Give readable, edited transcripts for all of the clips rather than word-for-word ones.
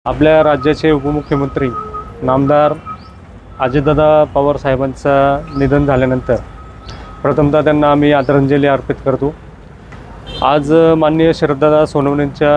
आपल्या राज्याचे उपमुख्यमंत्री नामदार अजितदादा पवार साहेबांचं निधन झाल्यानंतर प्रथमतः त्यांना आम्ही आदरांजली अर्पित करतो। आज माननीय शरददादा सोनवणेंच्या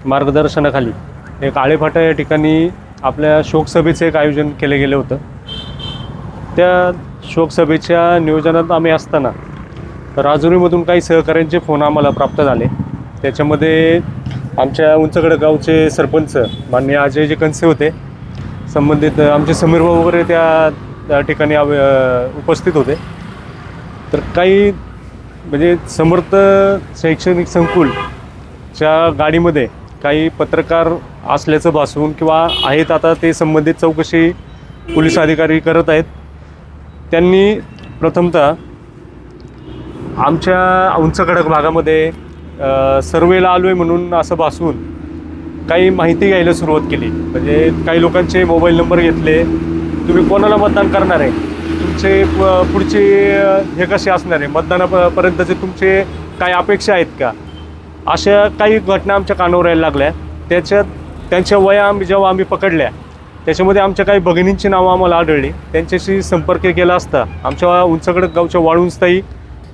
मार्गदर्शनाखाली एक आळेफाटा या ठिकाणी आपल्या शोकसभेचं एक आयोजन केले गेले होतं। त्या शोकसभेच्या नियोजनात आम्ही असताना राजुरीमधून काही सहकाऱ्यांचे फोन आम्हाला प्राप्त झाले। त्याच्यामध्ये आमच्या उंचगड गावचे सरपंच माननीय अजयजी कंसे होते, संबंधित आमचे समीरभाऊ वगैरे त्या ठिकाणी उपस्थित होते। तर काही म्हणजे समर्थ शैक्षणिक संकुलच्या गाडीमध्ये काही पत्रकार असल्याचं भासवून किंवा आहेत, आता ते संबंधित चौकशी पोलीस अधिकारी करत आहेत। त्यांनी प्रथमतः आमच्या उंचखडक भागामध्ये सर्वेला आलो आहे म्हणून असं भासवून काही माहिती घ्यायला सुरुवात केली। म्हणजे काही लोकांचे मोबाईल नंबर घेतले, तुम्ही कोणाला मतदान करणार आहे, तुमचे पुढचे हे कसे असणार आहे, मतदानापर्यंतचे तुमचे काय अपेक्षा आहेत का, अशा काही घटना आमच्या कानावर यायला लागल्या। त्यांच्या वया जेव्हा आम्ही पकडल्या त्याच्यामध्ये आमच्या काही भगिनींची नावं आम्हाला आढळली। त्यांच्याशी संपर्क केला असता आमच्या उंचखडक गावच्या वाळुंजताई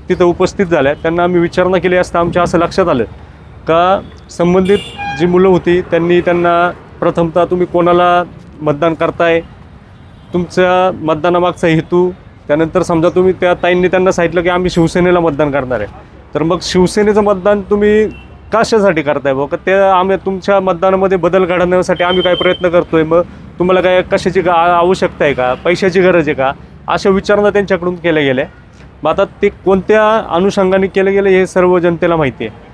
तिथं उपस्थित झाल्या। त्यांना आम्ही विचारणा केली असता आमच्या असं लक्षात आलं का संबंधित जी मुलं होती त्यांना प्रथमतः तुम्ही कोणाला मतदान करताय, तुमच्या मतदानामागचा हेतू, त्यानंतर समजा तुम्ही त्या ताईंनी त्यांना सांगितलं की आम्ही शिवसेनेला मतदान करणार आहे, तर मग शिवसेनेचं मतदान तुम्ही कशासाठी करताय बघ, ते आम्ही तुमच्या मतदानामध्ये बदल घडवण्यासाठी आम्ही काय प्रयत्न करतोय, मग तुम्हाला काय कशाची आवश्यकता आहे का, पैशाची गरज आहे का, अशा विचारणा त्यांच्याकडून केल्या गेल्या। मग आता ते कोणत्या अनुषंगाने केले गेले हे सर्व जनतेला माहिती आहे।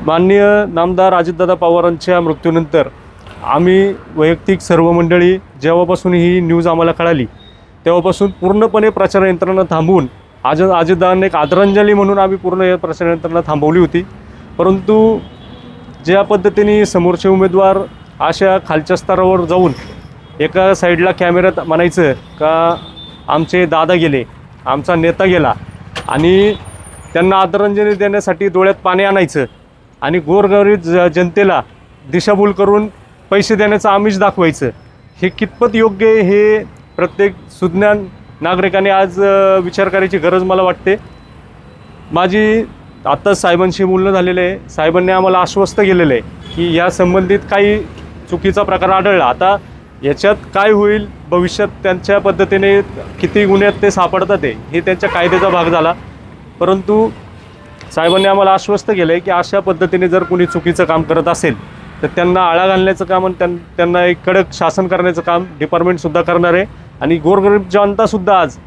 माननीय नामदार अजितदादा पवारांच्या मृत्यूनंतर आम्ही वैयक्तिक सर्व मंडळी जेव्हापासून ही न्यूज आम्हाला कळाली तेव्हापासून पूर्णपणे प्रचार यंत्रणा थांबवून अजितदादांना एक आदरांजली म्हणून आम्ही पूर्ण प्रचार यंत्रणा थांबवली होती। परंतु ज्या पद्धतीने समोरचे उमेदवार अशा खालच्या स्तरावर जाऊन एका साईडला कॅमेऱ्यात म्हणायचं का आमचे दादा गेले, आमचा नेता गेला, आणि त्यांना आदरांजली देण्यासाठी डोळ्यात पाणी आणायचं आणि गोरगरीब जनतेला दिशाभूल करून पैसे देण्याचं आमिष दाखवायचं, हे कितपत योग्य आहे हे प्रत्येक सुज्ञान नागरिकाने आज विचार करायची गरज मला वाटते। माझी आत्ताच साहेबांशी बोलणं झालेलं आहे। साहेबांनी आम्हाला आश्वस्त केलेलं आहे की या संबंधित काही चुकीचा प्रकार आढळला, आता याच्यात काय होईल भविष्यात त्यांच्या पद्धतीने किती गुन्ह्यात ते सापडतात हे त्यांच्या कायद्याचा भाग झाला। परंतु साहेबांनी आम्हाला आश्वस्त केलं आहे की अशा पद्धतीने जर कोणी चुकीचं काम करत असेल तर त्यांना आळा घालण्याचं काम आणि त्यांना एक कडक शासन करण्याचं काम डिपार्टमेंटसुद्धा करणार आहे। आणि गोरगरीब जनतासुद्धा आज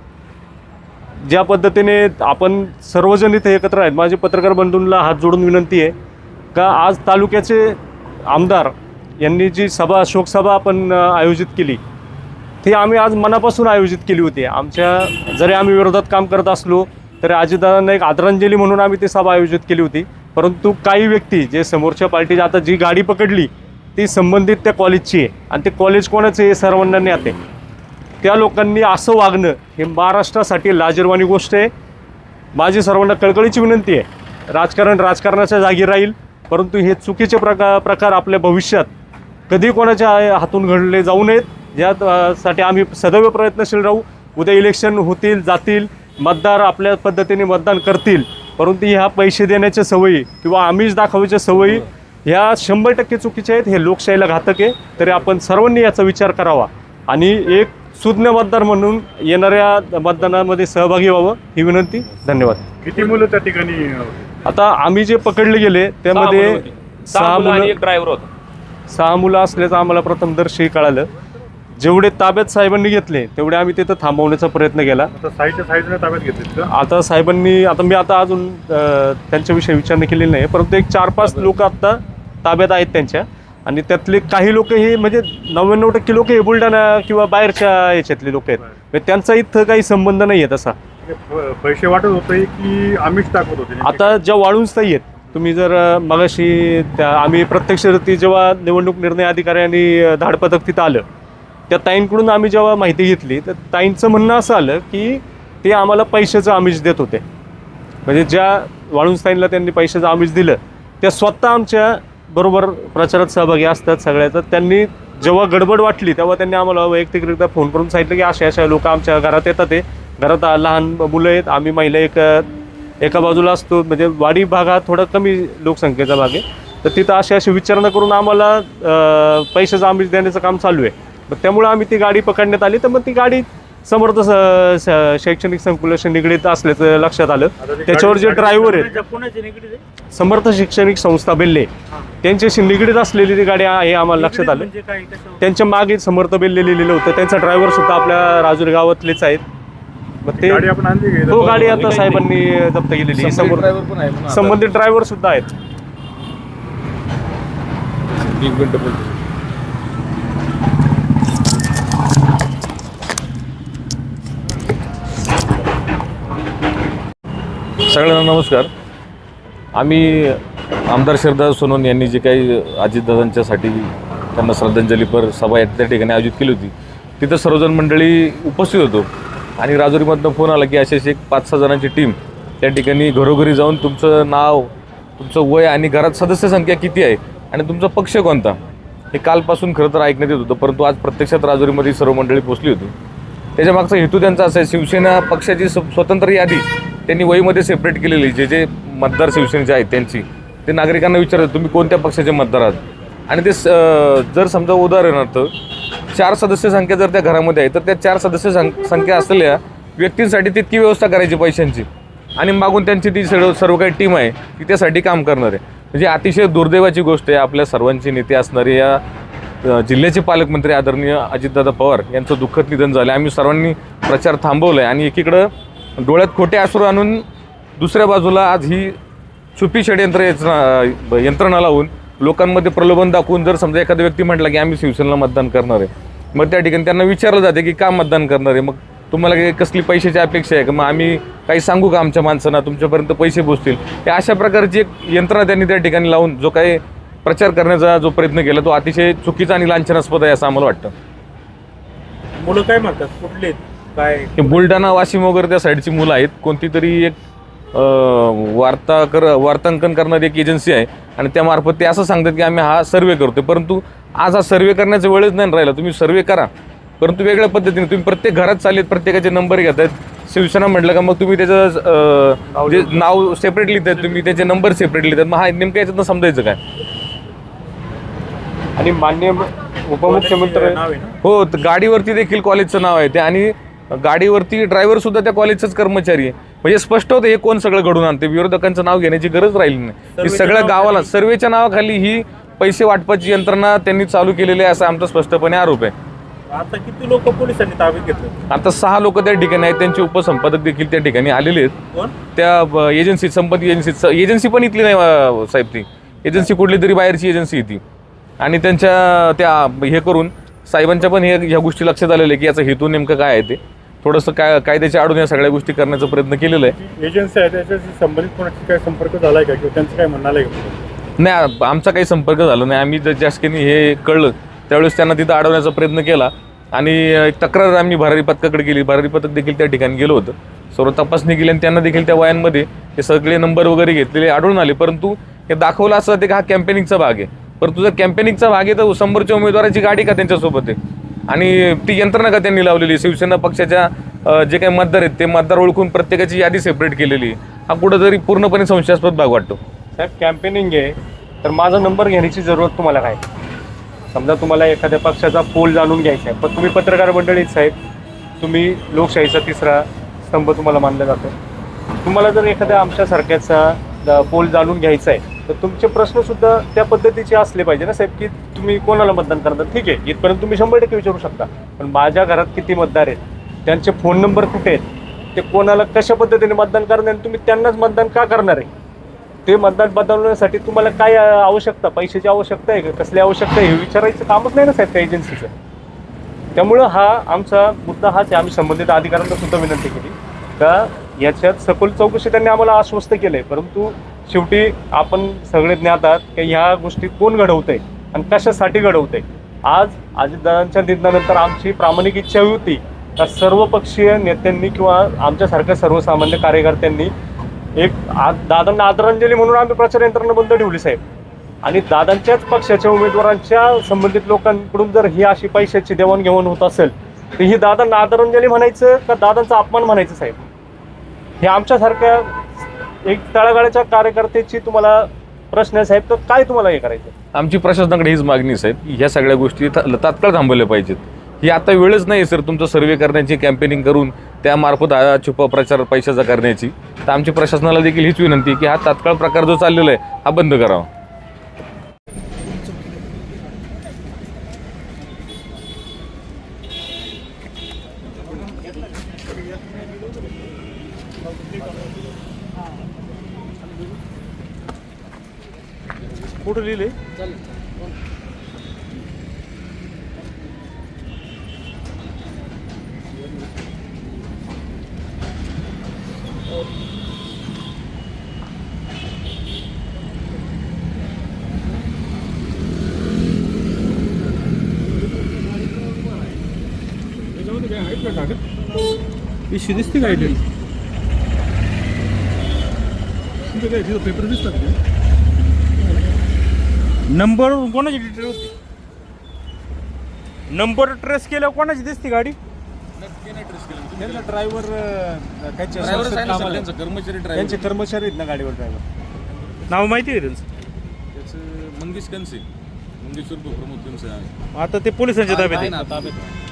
ज्या पद्धतीने आपण सर्वजण इथे एकत्र आहेत, माझे पत्रकार बंधूंना हात जोडून विनंती आहे का आज तालुक्याचे आमदार यांनी जी शोकसभा आपण आयोजित केली ती आम्ही आज मनापासून आयोजित केली होती। जरी आम्ही विरोधात काम करत असलो तरी अजितदादांना एक आदरांजली म्हणून आम्ही ती सभा आयोजित केली होती। परंतु काही व्यक्ती जे समोरच्या पार्टीची आता जी गाडी पकडली ती संबंधित त्या कॉलेजची आहे आणि ते कॉलेज कोणाचं हे सर्वांना ज्ञात आहे। त्या लोकांनी असं वागणं हे महाराष्ट्रासाठी लाजिरवाणी गोष्ट आहे। माझी सर्वांना कळकळीची विनंती आहे, राजकारण राजकारणाच्या जागी राहील, परंतु हे चुकीचे प्रकार आपल्या भविष्यात कधी कोणाच्या हातून घडले जाऊ नयेत, यासाठी आम्ही सदैव प्रयत्नशील राहू। उद्या इलेक्शन होतील, जातील, मतदार आपल्या पद्धतीने मतदान करतील, परंतु ह्या पैसे देण्याच्या सवयी किंवा आमिष दाखवायच्या सवयी ह्या 100% चुकीच्या आहेत, हे लोकशाहीला घातक आहे। तरी आपण सर्वांनी याचा विचार करावा आणि एक सुज्ञ मतदार म्हणून येणाऱ्या मतदानामध्ये सहभागी व्हावं ही विनंती। धन्यवाद। किती मुलं त्या ठिकाणी? आता आम्ही जे पकडले गेले त्यामध्ये 6 मुलं, एक ड्रायव्हर होता। 6 मुलं असल्याचं आम्हाला प्रथमदर्शी कळालं। जेवढे ताब्यात साहेबांनी घेतले तेवढे आम्ही तिथं थांबवण्याचा प्रयत्न केला। आता साहेबांनी ताब्यात घेतलेत का? आता साहेबांनी मी अजून त्यांच्याविषयी विचारणा केलेली नाही, परंतु एक 4-5 लोक आता ताब्यात आहेत त्यांच्या, आणि त्यातले काही लोक हे म्हणजे 99% लोक हे बुलढाणा किंवा बाहेरच्या याच्यातले लोक आहेत, म्हणजे त्यांचा इथं काही संबंध नाही आहे तसा। पैसे वाटत होते की आमिष दाखवत होते? आता ज्या वाळुंजताई आहेत, तुम्ही जर मगाशी आम्ही प्रत्यक्ष जेव्हा निवडणूक निर्णय अधिकाऱ्यांनी धाडपथक तिथं आलं त्या ताईंकडून आम्ही जेव्हा माहिती घेतली तर ताईंचं म्हणणं असं आलं की ते आम्हाला पैशाचं आमिष देत होते। म्हणजे ज्या वाळुंजताईंना त्यांनी पैशाचं आमिष दिलं त्या स्वतः आमच्या बरोबर प्रचारात सहभागी असतात सगळ्याचं. त्यांनी जेव्हा गडबड वाटली तेव्हा त्यांनी आम्हाला वैयक्तिकरित्या फोन करून सांगितलं की अशा लोक आमच्या घरात येतात, ते घरात लहान मुलं आहेत, आम्ही महिला एका बाजूला असतो, म्हणजे वाडी भाग हा थोडा कमी लोकसंख्येचा भाग आहे, तर तिथं अशी विचारणा करून आम्हाला पैशाचं आमिष देण्याचं काम चालू आहे. मग त्यामुळं आम्ही ती गाडी पकडण्यात आली. तर मग ती गाडी समर्थ शैक्षणिक संकुलाशी निगडीत असल्याचं लक्षात आलं. त्याच्यावर जे ड्रायव्हर आहेत समर्थ शैक्षणिक संस्था बेल्ले त्यांच्याशी निगडीत असलेली ती गाडी आहे आम्हाला लक्षात आलं. त्यांच्या मागे समर्थ बेल्ले लिहिलेलं होतं. त्यांचा ड्रायव्हर सुद्धा आपल्या राजुरी गावातलेच आहेत. मग ते गाडी आपण आणली का? हो, गाडी आता साहेबांनी जप्त केलेली. संबंधित ड्रायव्हर सुद्धा आहेत. सगळ्यांना नमस्कार. आम्ही आमदार शरददादा सोनवणे यांनी जे काही अजितदादांच्यासाठी त्यांना श्रद्धांजलीपर सभा त्या ठिकाणी आयोजित केली होती, तिथं सर्वजण मंडळी उपस्थित होतो. आणि राजुरीमधनं फोन आला की अशीच एक 5-6 जणांची टीम त्या ठिकाणी घरोघरी जाऊन तुमचं नाव, तुमचं वय आणि घरात सदस्य संख्या किती आहे आणि तुमचा पक्ष कोणता हे कालपासून खरं तर ऐकण्यात येत होतं, परंतु आज प्रत्यक्षात राजुरीमध्ये सर्व मंडळी पोचली होती. त्याच्या मागचा हेतू त्यांचा असा आहे, शिवसेना पक्षाची स्वतंत्र यादी त्यांनी वहीमध्ये सेपरेट केलेली, जे मतदार शिवसेनेचे आहेत त्यांची, ते नागरिकांना विचारतात तुम्ही कोणत्या पक्षाचे मतदार आहात. आणि ते जर समजा उदाहरणार्थ 4 सदस्य संख्या जर त्या घरामध्ये आहे तर त्या 4 सदस्य संख्या असलेल्या व्यक्तींसाठी तितकी व्यवस्था करायची पैशांची, आणि मागून त्यांची ती सर्व काही टीम आहे ती त्यासाठी काम करणार आहे. म्हणजे अतिशय दुर्दैवाची गोष्ट आहे. आपल्या सर्वांचे नेते असणारे या जिल्ह्याचे पालकमंत्री आदरणीय अजितदादा पवार यांचं दुःखद निधन झालं. आम्ही सर्वांनी प्रचार थांबवला आहे आणि एकीकडं डोळ्यात खोटे अश्रू आणून दुसऱ्या बाजूला आज ही छुपी षडयंत्र यंत्रणा लावून लोकांमध्ये प्रलोभन दाखवून जर समजा एखादा व्यक्ती म्हटला की आम्ही शिवसेनेला मतदान करणार आहे, मग त्या ठिकाणी त्यांना विचारलं जाते की का मतदान करणार आहे, मग तुम्हाला काही कसली पैशाची अपेक्षा आहे का, मग आम्ही काही सांगू का आमच्या माणसांना तुमच्यापर्यंत पैसे पोचतील. हे अशा प्रकारची एक यंत्रणा त्यांनी त्या ठिकाणी लावून जो काही प्रचार करण्याचा जो प्रयत्न केला तो अतिशय चुकीचा आणि लांछनास्पद आहे असं आम्हाला वाटतं. मुलं काय म्हणतात, कुठले काय? हे बुलढाणा, वाशिम वगैरे त्या साईडची मुलं आहेत. कोणती तरी एक वार्तांकन करणारी एक एजन्सी आहे आणि त्यामार्फत ते असं सांगतात की आम्ही हा सर्वे करतोय, परंतु आज हा सर्वे करण्याचा वेळच नाही राहिला. तुम्ही सर्वे करा, परंतु वेगळ्या पद्धतीने तुम्ही प्रत्येक घरात चालेल प्रत्येकाचे नंबर घेत आहेत. शिवसेना म्हटलं का मग तुम्ही त्याचं जे नाव सेपरेट लिहितात, तुम्ही त्याचे नंबर सेपरेट लिहितात. मग हा नेमकं याच्यातनं समजायचं काय? आणि मान्य उपमुख्यमंत्री हो, गाडीवरती देखील कॉलेजचं नाव आहे ते, आणि गाडीवरती ड्रायव्हर सुद्धा त्या कॉलेजचाच कर्मचारी आहे. म्हणजे स्पष्ट होतं हे कोण सगळं घडून आणते. विरोधकांचं नाव घेण्याची गरज राहिली नाही. सगळ्या गावाला सर्वेच्या नावाखाली ही पैसे वाटपाची यंत्रणा त्यांनी चालू केलेली आहे असा आमचा स्पष्टपणे आरोप आहे. आता किती लोक पोलिसांनी ताब्यात घेतले? आता 6 लोक त्या ठिकाणी आहेत. त्यांचे उपसंपादक देखील त्या ठिकाणी आलेले आहेत. त्या एजन्सीत, संबंधित एजन्सी पण इथली नाही साहेब, ती एजन्सी कुठली तरी बाहेरची एजन्सी ती. आणि त्यांच्या त्या हे करून साहेबांच्या पण ह्या गोष्टी लक्षात आलेल्या की याचा हेतू नेमकं काय आहे, ते थोडंसं कायद्याच्या आडून या सगळ्या गोष्टी करण्याचा प्रयत्न केलेला आहे. एजन्सी आहे त्याच्याशी संबंधित कोणाशी काय संपर्क झालाय का किंवा त्यांचं काय म्हणणं आलंय का? नाही, आमचा काही संपर्क झाला नाही. आम्ही ज्यास्केनी हे कळलं त्यावेळेस त्यांना तिथं अडवण्याचा प्रयत्न केला आणि एक तक्रार आम्ही भरारी पथकाकडे केली. भरारी पथक देखील त्या ठिकाणी गेलो होतं, सर्व तपासणी केली आणि त्यांना देखील त्या वयांमध्ये हे सगळे नंबर वगैरे घेतलेले आढळून आले. परंतु हे दाखवलं असं की हा कॅम्पेनिंगचा भाग आहे, परंतु जर कॅम्पेनिंगचा भाग आहे तर समोरच्या उमेदवाराची गाडी का त्यांच्यासोबत आहे आणि ती यंत्रणा का त्यांनी लावलेली. शिवसेना पक्षाच्या जे काही मतदार आहेत ते मतदार ओळखून प्रत्येकाची यादी सेपरेट केलेली, हा कुठंतरी पूर्णपणे संशयास्पद भाग वाटतो. साहेब, कॅम्पेनिंग आहे तर माझा नंबर घेण्याची जरूरत तुम्हाला काय? समजा तुम्हाला एखाद्या पक्षाचा पोल जाणून घ्यायचा आहे, पण तुम्ही पत्रकार मंडळीत साहेब, तुम्ही लोकशाहीचा 3रा स्तंभ तुम्हाला मानलं जातं. तुम्हाला जर एखाद्या आमच्यासारख्याचा पोल जाणून घ्यायचा आहे तर तुमचे प्रश्नसुद्धा त्या पद्धतीचे असले पाहिजे ना साहेब, की तुम्ही कोणाला मतदान करणार. ठीक आहे, इथपर्यंत तुम्ही 100% विचारू शकता, पण माझ्या घरात किती मतदार आहेत, त्यांचे फोन नंबर कुठे आहेत, ते कोणाला कशा पद्धतीने मतदान करणार, तुम्ही त्यांनाच मतदान का करणार आहे, ते मतदान बदलवण्यासाठी तुम्हाला काय आवश्यकता, पैशाची आवश्यकता आहे का, कसली आवश्यकता आहे हे विचारायचं कामच नाही ना साहेब त्या एजन्सीचं. त्यामुळं हा आमचा मुद्दा हाच आहे. आम्ही संबंधित अधिकाऱ्यांना सुद्धा विनंती केली का याच्यात सखोल चौकशी त्यांनी आम्हाला आश्वस्त केलं आहे, परंतु शेवटी आपण सगळे ज्ञात आहात की ह्या गोष्टी कोण घडवतंय आणि कशासाठी घडवतंय. आज अजितदादांच्या निधनानंतर आमची प्रामाणिक इच्छा होती का सर्वपक्षीय नेत्यांनी किंवा आमच्यासारख्या सर्वसामान्य कार्यकर्त्यांनी एक दादांना आदरांजली म्हणून आम्ही प्रचार यंत्रणा बंद ठेवली साहेब. आणि दादांच्याच पक्षाच्या उमेदवारांच्या संबंधित लोकांकडून जर ही अशी पैशाची देवाणघेवाण होत असेल तर ही दादांना आदरांजली म्हणायचं का दादांचा अपमान म्हणायचं साहेब? हे आमच्यासारख्या एक तळागाळाच्या कार्यकर्त्याची तुम्हाला प्रश्न आहे साहेब, तर काय तुम्हाला हे करायचं? आमची प्रशासनाकडे हीच मागणी आहे साहेब, की ह्या सगळ्या गोष्टी तात्काळ थांबवल्या पाहिजेत. ही आता वेळच नाही सर तुमचं सर्वे करण्याची, कॅम्पेनिंग करून त्यामार्फत हा छुपा प्रचार पैशाचा करण्याची. तर आमची प्रशासनाला देखील हीच विनंती की हा तात्काळ प्रकार जो चाललेला आहे हा बंद करावा. कुठं लिहिले? पिशवी दिसते काय पेपर दिसतात नंबर कोणाची डिटेल होती? नंबर ट्रेस केल्यावर कोणाची दिसते गाडी? ड्रायव्हर त्यांचे कर्मचारी आहेत ना गाडीवर. ड्रायव्हर नाव माहिती आहे त्यांचं? मंगेश कनसे, मंगेश्वर प्रमोद कनसे. आता ते पोलिसांच्या ताब्यात आहे.